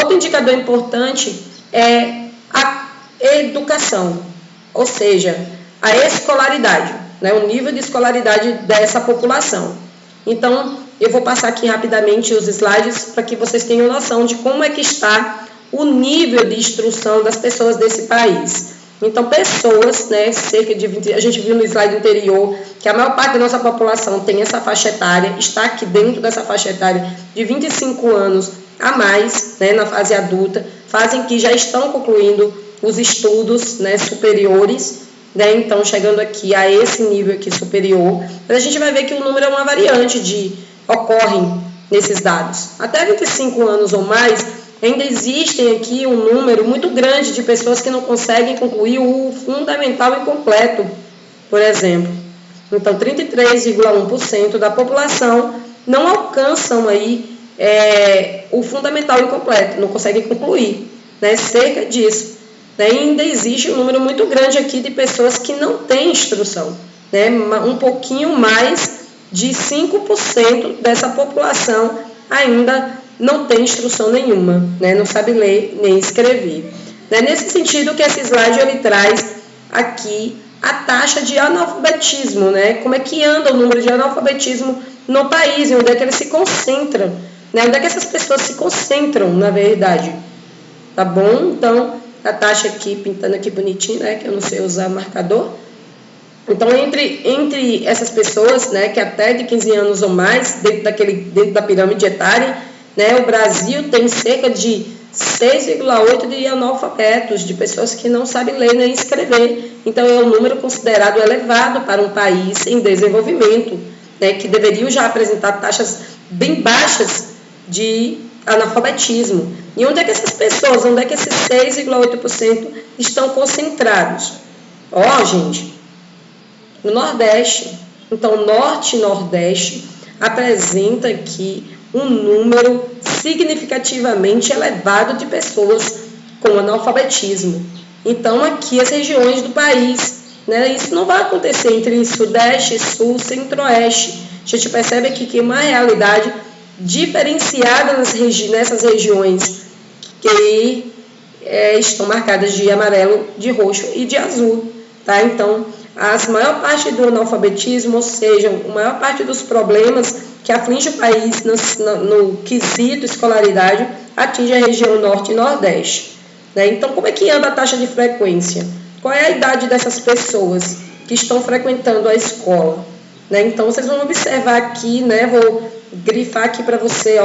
Outro indicador importante é a educação, ou seja, a escolaridade, né, o nível de escolaridade dessa população. Então, eu vou passar aqui rapidamente os slides para que vocês tenham noção de como é que está o nível de instrução das pessoas desse país. Então, pessoas, né, cerca de 20, a gente viu no slide anterior que a maior parte da nossa população tem essa faixa etária, está aqui dentro dessa faixa etária de 25 anos a mais, né, na fase adulta, fazem que já estão concluindo os estudos, né, superiores, né, então chegando aqui a esse nível aqui superior, mas a gente vai ver que o número é uma variante ocorrem nesses dados. Até 25 anos ou mais, ainda existem aqui um número muito grande de pessoas que não conseguem concluir o fundamental incompleto, por exemplo. Então, 33,1% da população não alcançam aí o fundamental incompleto, não conseguem concluir, né? Cerca disso. Né? E ainda existe um número muito grande aqui de pessoas que não têm instrução, né? Um pouquinho mais de 5% dessa população ainda não tem instrução nenhuma, né? Não sabe ler nem escrever. É nesse sentido que esse slide ele traz aqui a taxa de analfabetismo, né? Como é que anda o número de analfabetismo no país, onde é que ele se concentra, né? Onde é que essas pessoas se concentram, na verdade, tá bom? Então, a taxa aqui, pintando aqui bonitinho, né? Que eu não sei usar marcador. Então, entre essas pessoas, né, que até de 15 anos ou mais, dentro da pirâmide etária, né, o Brasil tem cerca de 6,8% de analfabetos, de pessoas que não sabem ler nem escrever. Então, é um número considerado elevado para um país em desenvolvimento, né, que deveriam já apresentar taxas bem baixas de analfabetismo. E onde é que essas pessoas, onde é que esses 6,8% estão concentrados? Gente, no Nordeste. Então, Norte e Nordeste apresenta aqui um número significativamente elevado de pessoas com analfabetismo. Então, aqui as regiões do país, né, isso não vai acontecer entre Sudeste, Sul, Centro-Oeste. A gente percebe aqui que uma realidade diferenciada nessas regiões que estão marcadas de amarelo, de roxo e de azul. Tá? Então, a maior parte do analfabetismo, ou seja, a maior parte dos problemas que aflige o país no quesito escolaridade, atinge a região Norte e Nordeste. Né? Então, como é que anda a taxa de frequência? Qual é a idade dessas pessoas que estão frequentando a escola? Né? Então, vocês vão observar aqui, né? Vou grifar aqui para você,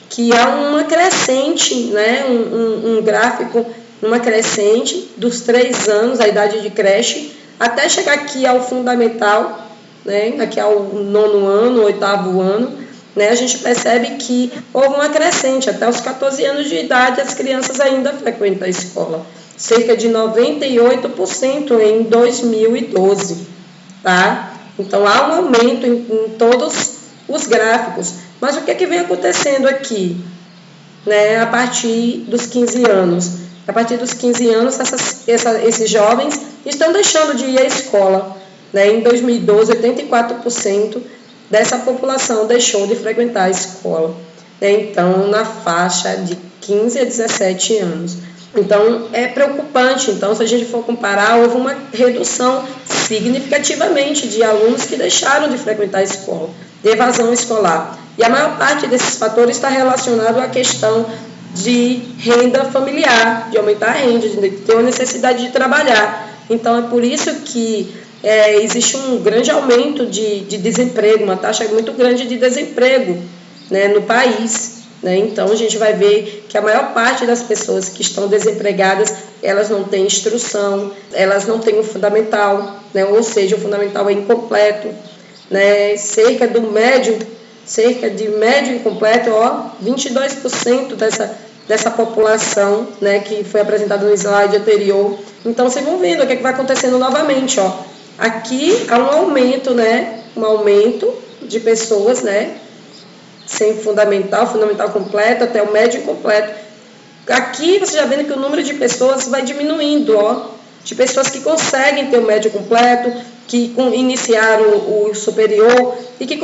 que há uma crescente, né? Um gráfico, uma crescente dos 3 anos, a idade de creche, até chegar aqui ao fundamental, né, aqui ao 9º ano, 8º ano, né, a gente percebe que houve uma crescente. Até os 14 anos de idade, as crianças ainda frequentam a escola. Cerca de 98% em 2012. Tá? Então, há um aumento em todos os gráficos. Mas o que é que vem acontecendo aqui? Né, a partir dos 15 anos. A partir dos 15 anos, esses jovens estão deixando de ir à escola. Né? Em 2012, 84% dessa população deixou de frequentar a escola. Né? Então, na faixa de 15 a 17 anos. Então, é preocupante. Então, se a gente for comparar, houve uma redução significativamente de alunos que deixaram de frequentar a escola, de evasão escolar. E a maior parte desses fatores está relacionado à questão de renda familiar, de aumentar a renda, de ter uma necessidade de trabalhar. Então, é por isso que existe um grande aumento de desemprego, uma taxa muito grande de desemprego, né, no país. Né? Então, a gente vai ver que a maior parte das pessoas que estão desempregadas, elas não têm instrução, elas não têm o fundamental, né? Ou seja, o fundamental é incompleto. Né? Cerca de médio incompleto, 22% dessa população, né, que foi apresentada no slide anterior. Então, vocês vão vendo o que vai acontecendo novamente. Aqui há um aumento, né, de pessoas, né, sem fundamental completo até o médio incompleto. Aqui você já vendo que o número de pessoas vai diminuindo, de pessoas que conseguem ter o médio completo, que iniciaram o superior e que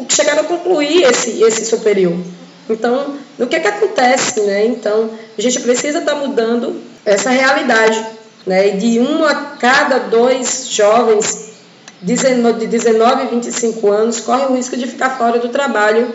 chegaram a concluir esse superior. Então, o que acontece, né? Então, a gente precisa estar mudando essa realidade, né? E de 1 a cada 2 jovens de 19 a 25 anos corre o risco de ficar fora do trabalho,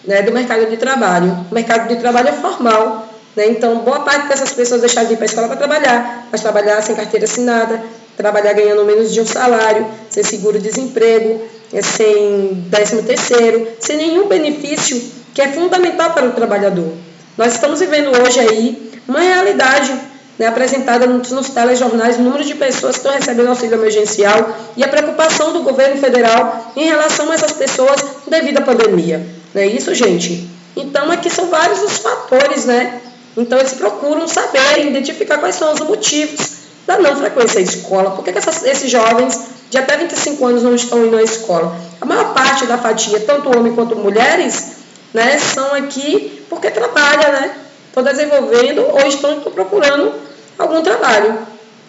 né? Do mercado de trabalho. O mercado de trabalho é formal, né? Então, boa parte dessas pessoas deixaram de ir para a escola para trabalhar, mas trabalhar sem carteira assinada, trabalhar ganhando menos de um salário, sem seguro-desemprego, sem 13º, sem nenhum benefício que é fundamental para o trabalhador. Nós estamos vivendo hoje aí uma realidade, né, apresentada nos telejornais, o número de pessoas que estão recebendo auxílio emergencial e a preocupação do governo federal em relação a essas pessoas devido à pandemia. Não é isso, gente? Então, aqui são vários os fatores, né? Então, eles procuram saber, identificar quais são os motivos da não frequência à escola. Por que esses jovens de até 25 anos não estão indo à escola? A maior parte da fatia, tanto homens quanto mulheres, né, são aqui porque trabalham, né? Estão desenvolvendo ou estão procurando algum trabalho.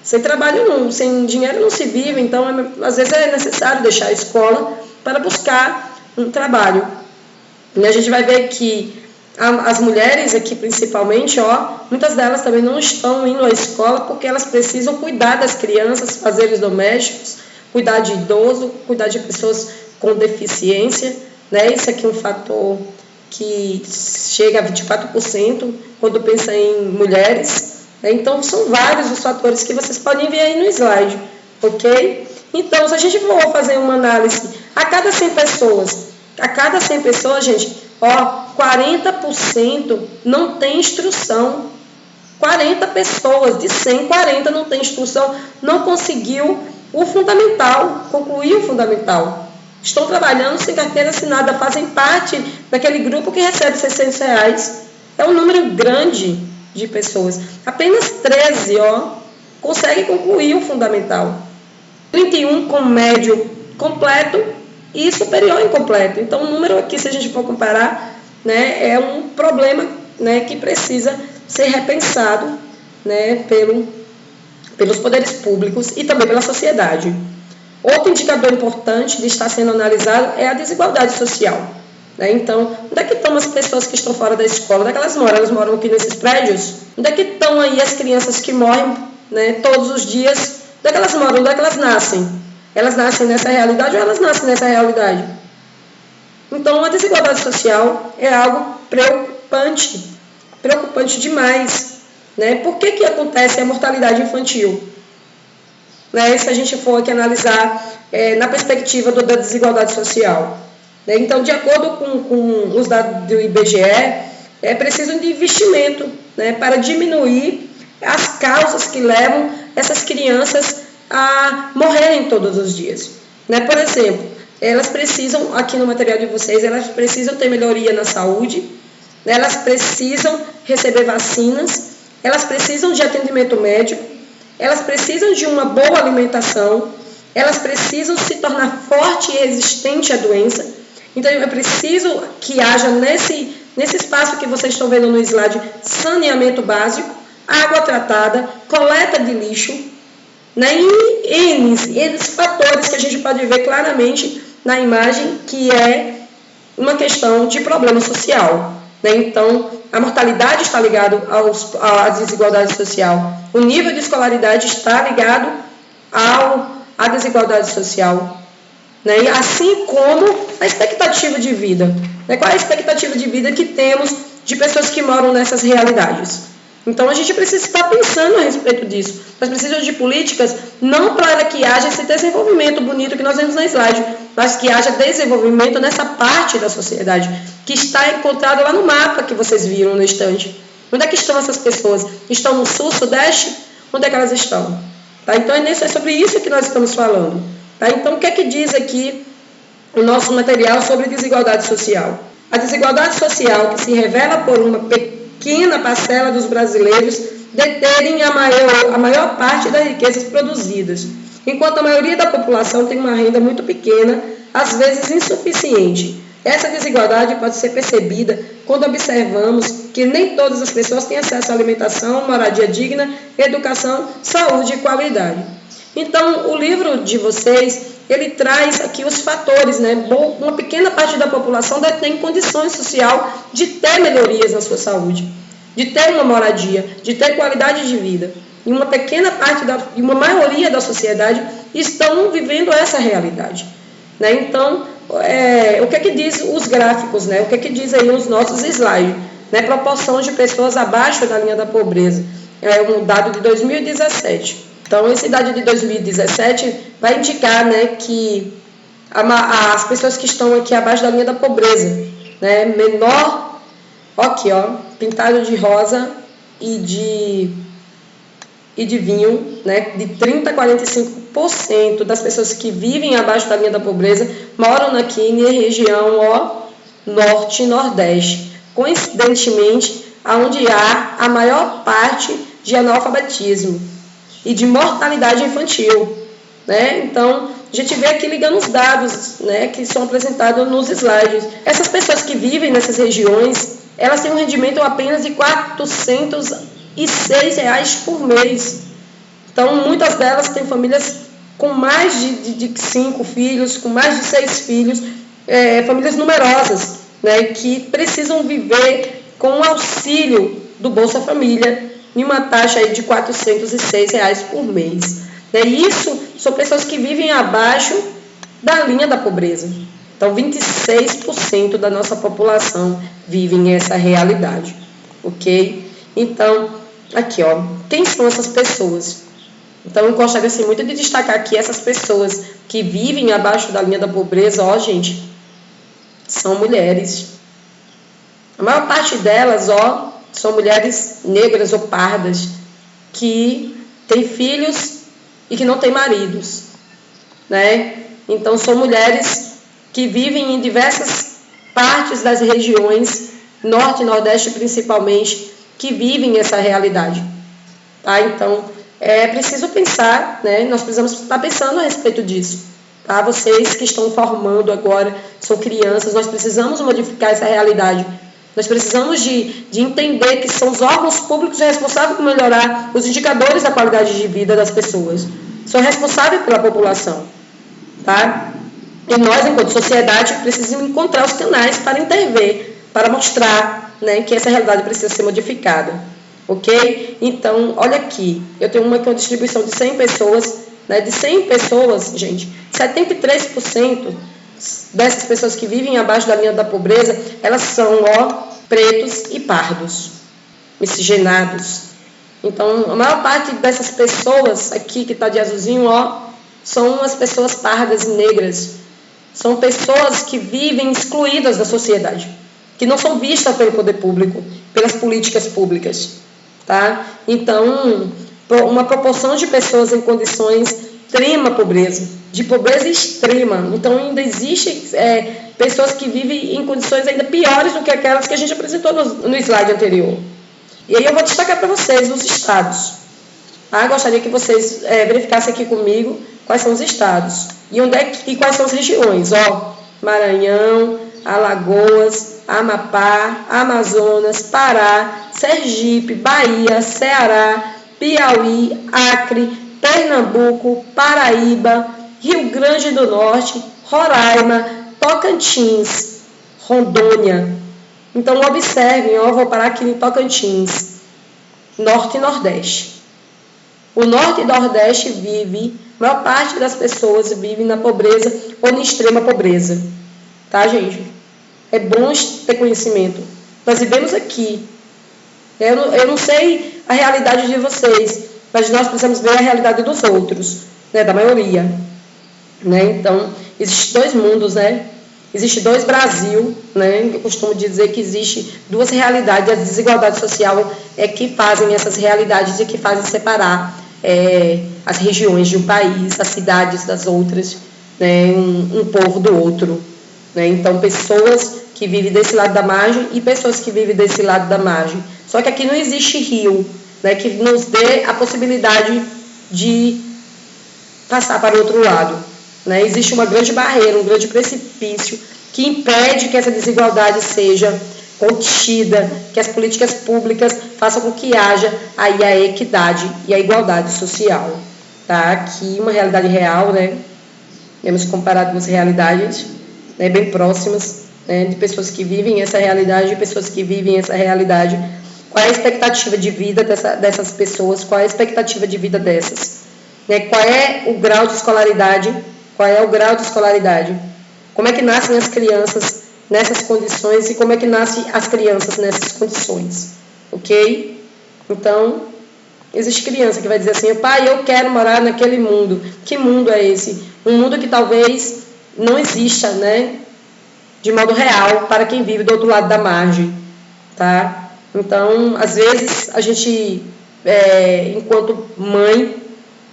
Sem trabalho, sem dinheiro não se vive, então às vezes é necessário deixar a escola para buscar um trabalho. E a gente vai ver que as mulheres aqui principalmente, muitas delas também não estão indo à escola porque elas precisam cuidar das crianças, fazeres domésticos, cuidar de idoso, cuidar de pessoas com deficiência, né? Isso aqui é um fator que chega a 24% quando pensa em mulheres. Então, são vários os fatores que vocês podem ver aí no slide, ok? Então, se a gente for fazer uma análise, a cada 100 pessoas, gente, 40% não tem instrução. 40 pessoas de 100, 40 não tem instrução, não conseguiu o fundamental, concluir o fundamental. Estão trabalhando sem carteira assinada, fazem parte daquele grupo que recebe R$600. É um número grande de pessoas. Apenas 13, conseguem concluir o fundamental. 31 com médio completo e superior incompleto. Então, o número aqui, se a gente for comparar, né, é um problema, né, que precisa ser repensado, né, pelos poderes públicos e também pela sociedade. Outro indicador importante de estar sendo analisado é a desigualdade social. Né? Então, onde é que estão as pessoas que estão fora da escola? Onde é que elas moram? Elas moram aqui nesses prédios? Onde é que estão aí as crianças que morrem, né, todos os dias? Onde é que elas moram? Onde é que elas nascem? Elas nascem nessa realidade ou elas nascem nessa realidade? Então, a desigualdade social é algo preocupante demais. Né? Por que acontece a mortalidade infantil? Né? Se a gente for aqui analisar na perspectiva da desigualdade social. Né? Então, de acordo com os dados do IBGE, é preciso de investimento, né, para diminuir as causas que levam essas crianças a morrerem todos os dias. Né? Por exemplo, elas precisam, aqui no material de vocês, elas precisam ter melhoria na saúde, né? Elas precisam receber vacinas, elas precisam de atendimento médico, elas precisam de uma boa alimentação, elas precisam se tornar forte e resistente à doença. Então, é preciso que haja nesse espaço que vocês estão vendo no slide, saneamento básico, água tratada, coleta de lixo, né? E N fatores que a gente pode ver claramente na imagem, que é uma questão de problema social. Né? Então, a mortalidade está ligada à desigualdade social. O nível de escolaridade está ligado à desigualdade social. Né? E assim como a expectativa de vida. Né? Qual é a expectativa de vida que temos de pessoas que moram nessas realidades? Então, a gente precisa estar pensando a respeito disso. Nós precisamos de políticas não para que haja esse desenvolvimento bonito que nós vemos na slide, mas que haja desenvolvimento nessa parte da sociedade, que está encontrado lá no mapa que vocês viram no estante. Onde é que estão essas pessoas? Estão no sul, sudeste? Onde é que elas estão? Tá? Então, é sobre isso que nós estamos falando. Tá? Então, o que é que diz aqui o nosso material sobre desigualdade social? A desigualdade social que se revela por uma pequena parcela dos brasileiros deterem a maior parte das riquezas produzidas, enquanto a maioria da população tem uma renda muito pequena, às vezes insuficiente. Essa desigualdade pode ser percebida quando observamos que nem todas as pessoas têm acesso à alimentação, moradia digna, educação, saúde e qualidade. Então, o livro de vocês, ele traz aqui os fatores, né? Uma pequena parte da população tem condições social de ter melhorias na sua saúde, de ter uma moradia, de ter qualidade de vida. E uma pequena parte, e uma maioria da sociedade estão vivendo essa realidade, né? Então, o que é que diz os gráficos, né? O que é que diz aí os nossos slides, né? Proporção de pessoas abaixo da linha da pobreza. É um dado de 2017. Então, esse dado de 2017 vai indicar, né, que as pessoas que estão aqui abaixo da linha da pobreza, né, menor, aqui, ó, pintado de rosa e de vinho, né, de 30% a 45% das pessoas que vivem abaixo da linha da pobreza moram aqui na região, ó, norte e nordeste, coincidentemente, onde há a maior parte de analfabetismo e de mortalidade infantil, né? Então, a gente vê aqui ligando os dados, né, que são apresentados nos slides. Essas pessoas que vivem nessas regiões, elas têm um rendimento apenas de R$ 406 por mês. Então, muitas delas têm famílias com mais de 5 filhos, com mais de 6 filhos, famílias numerosas, né, que precisam viver com o auxílio do Bolsa Família, em uma taxa aí de R$ 406 por mês. E isso são pessoas que vivem abaixo da linha da pobreza. Então, 26% da nossa população vive nessa realidade, ok? Então, aqui, ó, quem são essas pessoas? Então, eu gostaria assim, muito de destacar aqui essas pessoas que vivem abaixo da linha da pobreza, ó, gente, são mulheres. A maior parte delas, ó, são mulheres negras ou pardas que têm filhos e que não têm maridos, né? Então, são mulheres que vivem em diversas partes das regiões, norte e nordeste principalmente, que vivem essa realidade, tá? Então, é preciso pensar, né? Nós precisamos estar pensando a respeito disso, tá? Vocês que estão formando agora, são crianças, nós precisamos modificar essa realidade. Nós precisamos de entender que são os órgãos públicos responsáveis por melhorar os indicadores da qualidade de vida das pessoas. São responsáveis pela população, tá? E nós, enquanto sociedade, precisamos encontrar os canais para intervir, para mostrar, né, que essa realidade precisa ser modificada, ok? Então, olha aqui, eu tenho uma distribuição de 100 pessoas, né, de 100 pessoas, gente, 73% dessas pessoas que vivem abaixo da linha da pobreza, elas são, ó, pretos e pardos, miscigenados. Então, a maior parte dessas pessoas aqui que está de azulzinho, ó, são as pessoas pardas e negras. São pessoas que vivem excluídas da sociedade, que não são vistas pelo poder público, pelas políticas públicas, tá? Então, uma proporção de pessoas em condições de extrema pobreza, de pobreza extrema. Então, ainda existe pessoas que vivem em condições ainda piores do que aquelas que a gente apresentou no slide anterior. E aí eu vou destacar para vocês os estados. Ah, gostaria que vocês verificassem aqui comigo quais são os estados e quais são as regiões. Ó, Maranhão, Alagoas, Amapá, Amazonas, Pará, Sergipe, Bahia, Ceará, Piauí, Acre, Pernambuco, Paraíba, Rio Grande do Norte, Roraima, Tocantins, Rondônia. Então, observem, ó, vou parar aqui em Tocantins, Norte e Nordeste. O Norte e Nordeste a maior parte das pessoas vive na pobreza ou na extrema pobreza. Tá, gente? É bom ter conhecimento. Nós vivemos aqui. Eu não sei a realidade de vocês, mas nós precisamos ver a realidade dos outros, né, da maioria. Né? Então, existem 2 mundos, né? Existe 2 Brasil, né? Eu costumo dizer que existe 2 realidades, a desigualdade social é que fazem essas realidades e que fazem separar as regiões de um país, as cidades das outras, né? Um povo do outro. Né? Então, pessoas que vivem desse lado da margem e pessoas que vivem desse lado da margem. Só que aqui não existe rio, né, que nos dê a possibilidade de passar para o outro lado. Né? Existe uma grande barreira, um grande precipício que impede que essa desigualdade seja contida, que as políticas públicas façam com que haja aí a equidade e a igualdade social. tá? Aqui uma realidade real, né? Temos comparado duas realidades, né, bem próximas, né, de pessoas que vivem essa realidade e pessoas que vivem essa realidade. Qual é a expectativa de vida dessas pessoas? Qual é a expectativa de vida dessas? Né, qual é o grau de escolaridade? Qual é o grau de escolaridade? Como é que nascem as crianças nessas condições e como é que nascem as crianças nessas condições? Ok? Então, existe criança que vai dizer assim, pai, eu quero morar naquele mundo. Que mundo é esse? Um mundo que talvez não exista, né? De modo real, para quem vive do outro lado da margem, tá? Então, às vezes, a gente, enquanto mãe,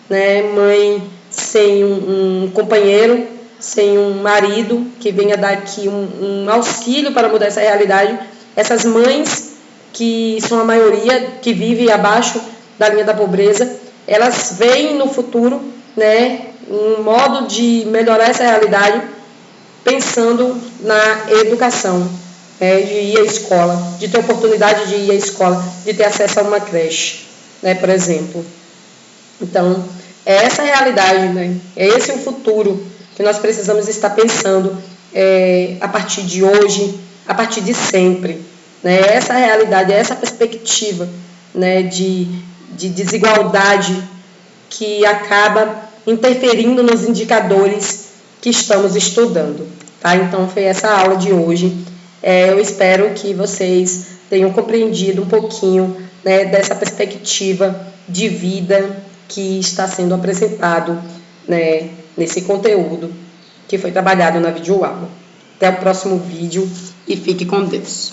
né? Mãe sem um companheiro, sem um marido que venha dar aqui um auxílio para mudar essa realidade, essas mães que são a maioria, que vive abaixo da linha da pobreza, elas veem no futuro, né, um modo de melhorar essa realidade pensando na educação, de ir à escola, de ter oportunidade de ir à escola, de ter acesso a uma creche, né, por exemplo. Então, é essa a realidade, né? É esse o futuro que nós precisamos estar pensando a partir de hoje, a partir de sempre. Né? Essa realidade, essa perspectiva, né, de desigualdade que acaba interferindo nos indicadores que estamos estudando. Tá? Então, foi essa a aula de hoje. Eu espero que vocês tenham compreendido um pouquinho, né, dessa perspectiva de vida que está sendo apresentado, né, nesse conteúdo que foi trabalhado na videoaula. Até o próximo vídeo e fique com Deus.